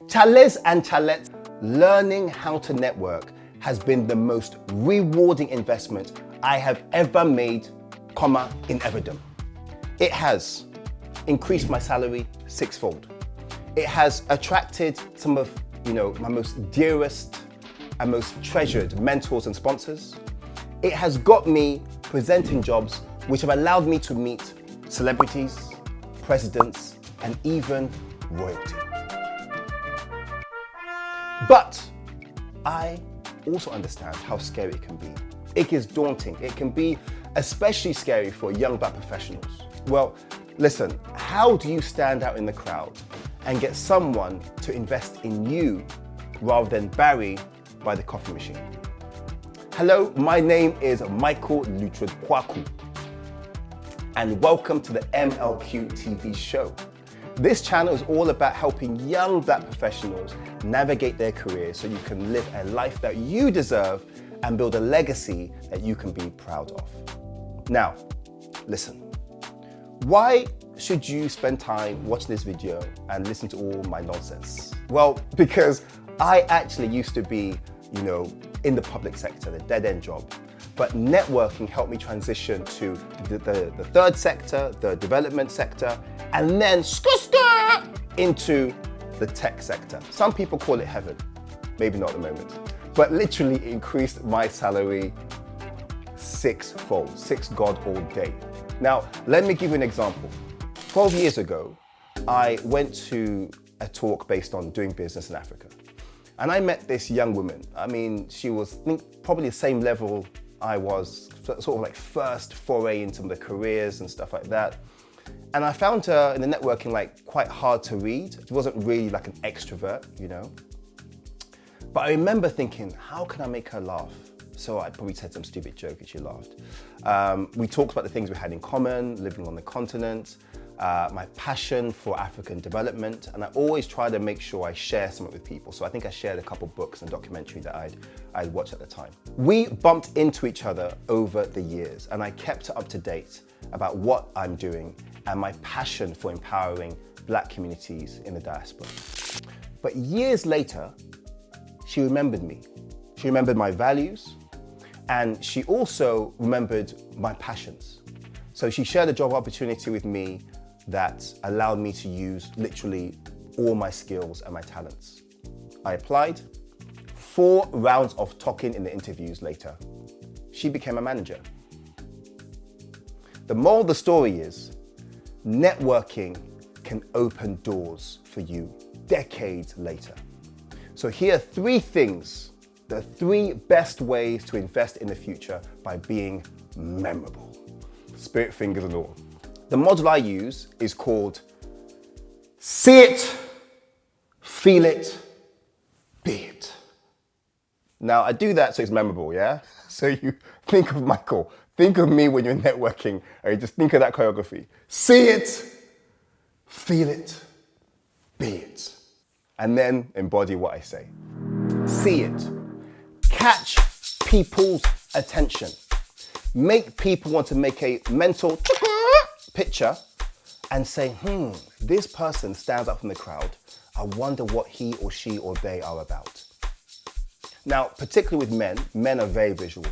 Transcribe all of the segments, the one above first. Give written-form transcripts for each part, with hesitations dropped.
Chalets and chalets, learning how to network has been the most rewarding investment I have ever made, in everdom. It has increased my salary sixfold. It has attracted some of, my most dearest and most treasured mentors and sponsors. It has got me presenting jobs which have allowed me to meet celebrities, presidents, and even royalty. But I also understand how scary it can be. It is daunting. It can be especially scary for young black professionals. Well, listen, how do you stand out in the crowd and get someone to invest in you rather than Barry by the coffee machine? Hello, my name is Michael Lutred-Kwaku, and welcome to the MLQ TV show. This channel is all about helping young black professionals navigate their careers so you can live a life that you deserve and build a legacy that you can be proud of. Now, listen, why should you spend time watching this video and listen to all my nonsense? Well, because I actually used to be, in the public sector, the dead-end job. But networking helped me transition to the third sector, the development sector, and then into the tech sector. Some people call it heaven, maybe not at the moment, but literally increased my salary sixfold, 6 God all day. Now, let me give you an example. 12 years ago, I went to a talk based on doing business in Africa. And I met this young woman. I mean, she was probably the same level I was, sort of like first foray into the careers and stuff like that. And I found her in the networking quite hard to read. She wasn't really like an extrovert, But I remember thinking, how can I make her laugh? So I probably said some stupid joke and she laughed. We talked about the things we had in common, living on the continent, my passion for African development, and I always try to make sure I share something with people. So I think I shared a couple books and documentary that I'd watched at the time. We bumped into each other over the years, and I kept her up to date about what I'm doing and my passion for empowering black communities in the diaspora. But years later, she remembered me. She remembered my values, and she also remembered my passions. So she shared a job opportunity with me that allowed me to use literally all my skills and my talents. I applied. 4 rounds of talking in the interviews later, she became a manager. The moral of the story is, networking can open doors for you decades later. So here are 3 things, the 3 best ways to invest in the future by being memorable. Spirit fingers and all. The model I use is called see it, feel it, be it. Now I do that so it's memorable, yeah? So you think of Michael, think of me when you're networking, and you just think of that choreography. See it, feel it, be it. And then embody what I say. See it. Catch people's attention. Make people want to make a mental picture and say, this person stands out from the crowd. I wonder what he or she or they are about. Now, particularly with men are very visual.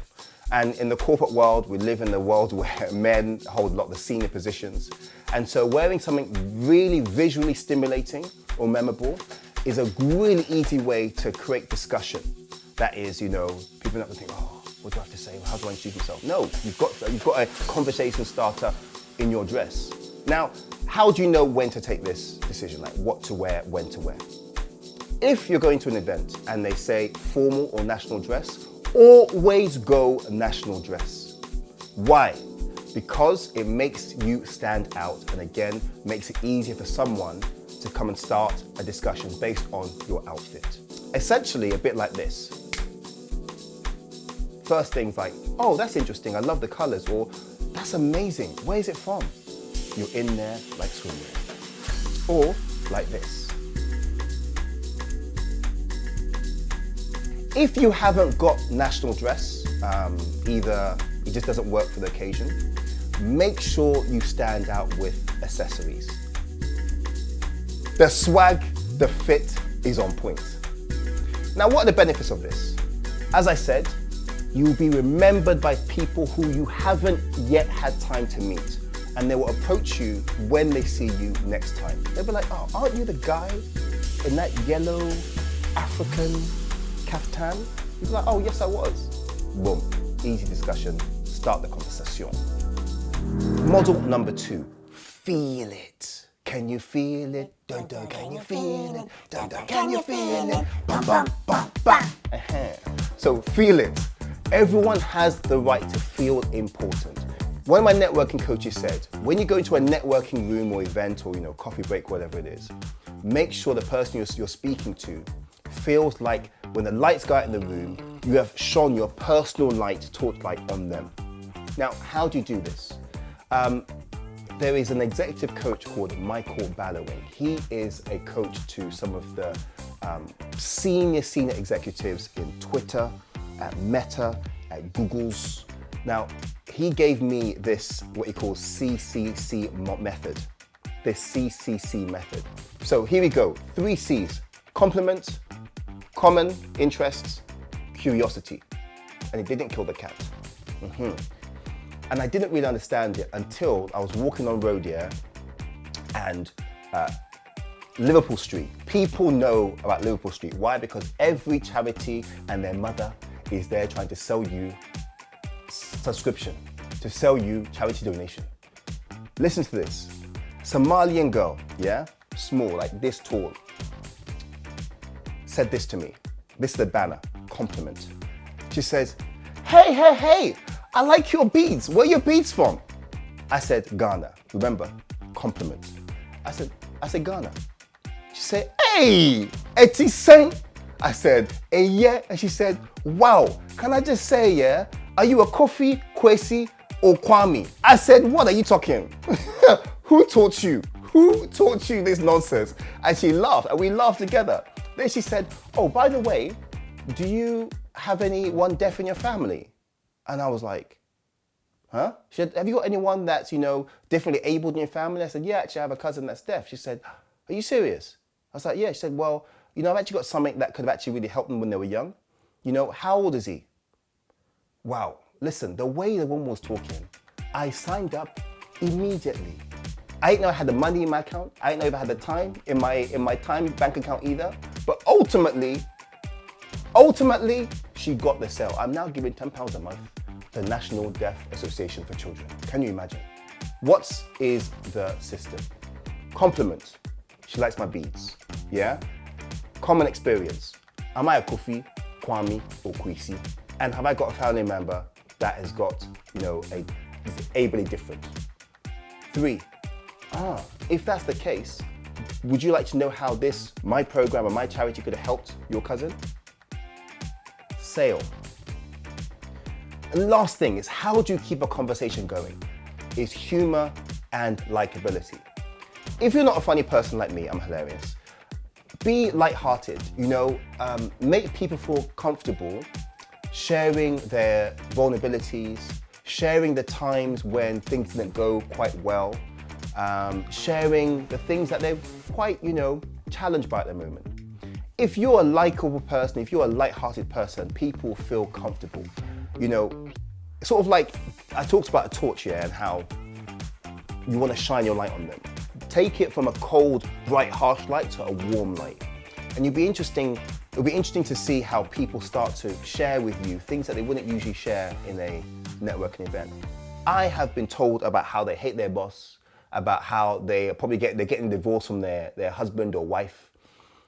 And in the corporate world, we live in a world where men hold a lot of the senior positions. And so wearing something really visually stimulating or memorable is a really easy way to create discussion. That is, people not going to think, what do I have to say? How do I introduce myself? No, you've got a conversation starter in your dress. Now, how do you know when to take this decision, like what to wear, when to wear? If you're going to an event and they say formal or national dress, always go national dress. Why? Because it makes you stand out, and again, makes it easier for someone to come and start a discussion based on your outfit. Essentially, a bit like this. First things like, oh, that's interesting, I love the colors, or that's amazing, where is it from? You're in there like swimwear. Or like this. If you haven't got national dress, either it just doesn't work for the occasion, make sure you stand out with accessories. The swag, the fit, is on point. Now, what are the benefits of this? As I said, you will be remembered by people who you haven't yet had time to meet, and they will approach you when they see you next time. They'll be like, oh, aren't you the guy in that yellow African kaftan? You'll be like, oh, yes, I was. Boom, easy discussion, start the conversation. Model number 2, feel it. Can you feel it? Dun dun, can you feel it? Dun dun, can you feel it? Bam bam bam bam. So feel it. Everyone has the right to feel important. One of my networking coaches said, when you go into a networking room or event or coffee break, whatever it is, make sure the person you're speaking to feels like when the lights go out in the room, you have shone your personal light, torch light on them. Now, how do you do this? There is an executive coach called Michael Ballowing. He is a coach to some of the senior executives in Twitter, at Meta, at Google's. Now, he gave me this, what he calls CCC method. This CCC method. So here we go, 3 C's. Compliment, common interests, curiosity. And he didn't kill the cat. And I didn't really understand it until I was walking on road here and Liverpool Street. People know about Liverpool Street. Why? Because every charity and their mother is there trying to sell you subscription, to sell you charity donation. Listen to this. Somalian girl, yeah? Small, like this tall, said this to me. This is the banner, compliment. She says, hey, I like your beads. Where are your beads from? I said, Ghana. Remember, compliment. I said, Ghana. She said, hey, eti sen. I said, hey, yeah. And she said, wow, can I just say, yeah, are you a Kofi, Kwesi, or Kwame? I said, what are you talking? Who taught you? Who taught you this nonsense? And she laughed, and we laughed together. Then she said, oh, by the way, do you have anyone deaf in your family? And I was like, huh? She said, have you got anyone that's, differently abled in your family? I said, yeah, actually I have a cousin that's deaf. She said, are you serious? I was like, yeah. She said, well, I've actually got something that could have actually really helped them when they were young. How old is he? Wow, listen, the way the woman was talking, I signed up immediately. I didn't know I had the money in my account. I didn't know if I had the time in my time bank account either. But ultimately, she got the sale. I'm now giving £10 a month to the National Deaf Association for Children. Can you imagine? What is the system? Compliment. She likes my beads. Yeah? Common experience. Am I a Kofi, Kwame, or Kwesi? And have I got a family member that has got, is ably different? 3. If that's the case, would you like to know how my program or my charity could have helped your cousin? Sale. And last thing is, how do you keep a conversation going? Is humor and likability. If you're not a funny person like me, I'm hilarious. Be lighthearted, make people feel comfortable sharing their vulnerabilities, sharing the times when things didn't go quite well, sharing the things that they're quite, challenged by at the moment. If you're a likable person, if you're a lighthearted person, people feel comfortable. Sort of like I talked about a torch here and how you want to shine your light on them. Take it from a cold, bright, harsh light to a warm light. And it'll be interesting to see how people start to share with you things that they wouldn't usually share in a networking event. I have been told about how they hate their boss, about how they're getting divorced from their husband or wife,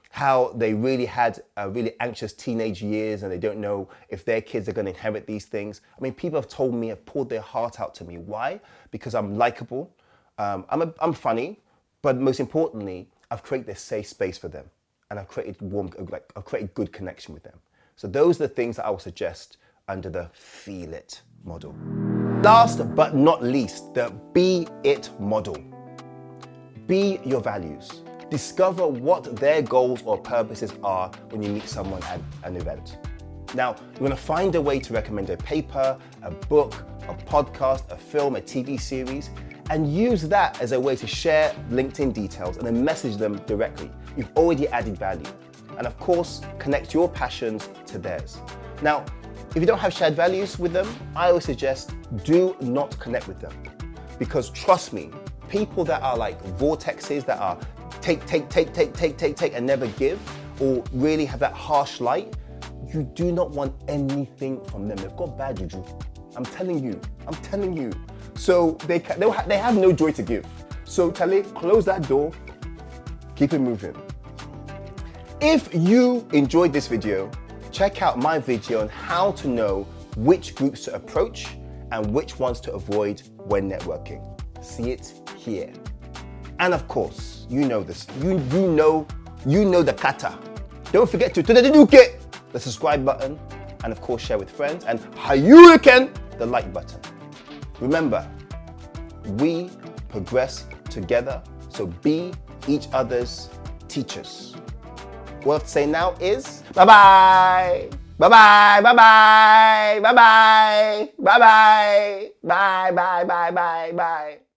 how they really had a really anxious teenage years and they don't know if their kids are going to inherit these things. I mean, people have told me, have poured their heart out to me. Why? Because I'm likable, I'm funny, but most importantly, I've created this safe space for them. And I've created good connection with them. So those are the things that I would suggest under the Feel It model. Last but not least, the Be It model. Be your values. Discover what their goals or purposes are when you meet someone at an event. Now, you're gonna find a way to recommend a paper, a book, a podcast, a film, a TV series, and use that as a way to share LinkedIn details and then message them directly. You've already added value. And of course, connect your passions to theirs. Now, if you don't have shared values with them, I always suggest do not connect with them. Because trust me, people that are like vortexes, that are take, and never give, or really have that harsh light, you do not want anything from them. They've got bad juju. I'm telling you. So they have no joy to give. So Tale, close that door, keep it moving. If you enjoyed this video, check out my video on how to know which groups to approach and which ones to avoid when networking. See it here. And of course, you know this. You know the kata. Don't forget to the subscribe button, and of course share with friends, and hayuriken the like button. Remember, we progress together, so be each other's teachers. What I have to say now is bye-bye. Bye-bye, bye-bye, bye-bye, bye-bye, bye-bye, bye-bye, bye-bye.